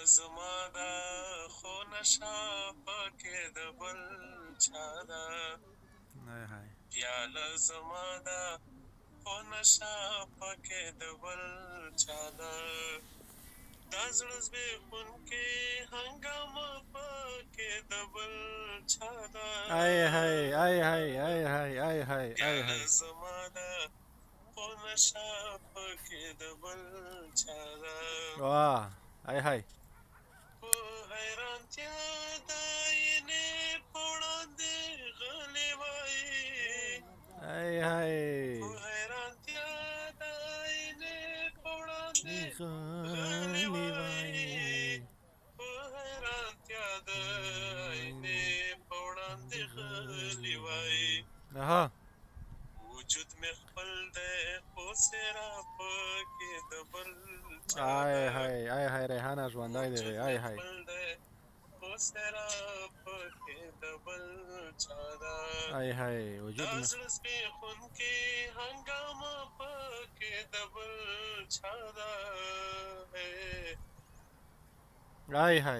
زما ده خو نشه پکې د بل چا ده پیاله زما ده خو نشه پکې د بل چا ده دا زړه زبېښونکې هنګامه پکې د بل چا ده پیاله زما ده خو نشه پکې د بل چا ده په حیرانتیا د آینې په وړاندې غلی وایي په حیرانتیا د آینې په وړاندې غلی وایي په حیرانتیا د آینې په وړاندې غلی وایي وجود مې خپل دی خو څېره پکې د بل چا ده ریحانه ژوندی دی خپل دی خو څېره پکې د بل چا ده دا زړه زبېښونکې هنګامه پکې د بل چا ده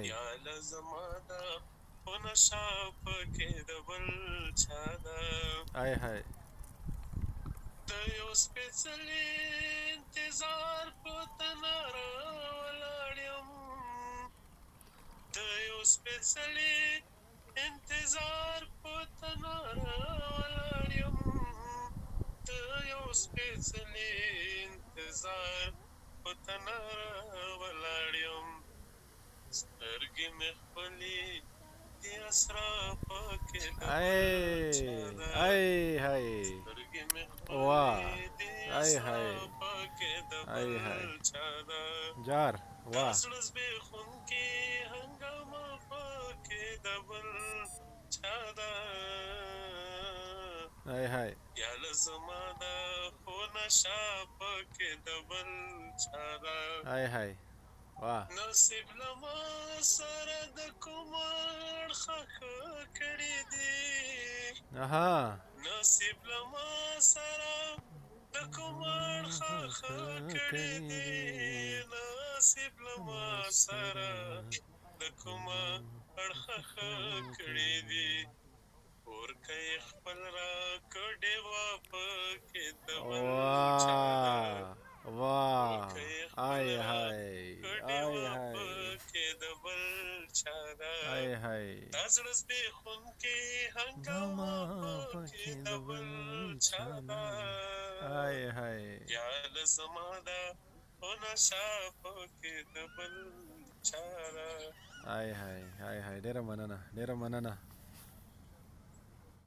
پیاله زما ده خو نشه پکې د بل چا ده د یو سپېڅلي انتظار په تناره ولاړ یم د یو سپېڅلي انتظار په تناره ولاړ یم د یو سپېڅلي انتظار په تناره ولاړ یم سترګې مې خپلې دي اسرا پکې د بل چا ده سترګې مې خپلې دي اسرا پکې د بل چا ده دا زړه زبېښونکې هنګامه پکې د بل چا ده پیاله زما ده خو نشه پکې د بل چا ده نصیب له ما سره د کوم اړخه ښه کړي دي نصیب له ما سره د کوم اړخه ښه کړي دي نصیب له ما سره د کوم اړخه ښه کړي دي ورکه یې خپل راکړ ډېوه پکې د بل چا ده ورکه یې خپل راکړ ډېوه پکې د بل چا ده دا زړه زبېښونکې هنګامه پکې د بل چا ده پیاله زما ده خو نشه پکې د بل چا ده ډېره مننه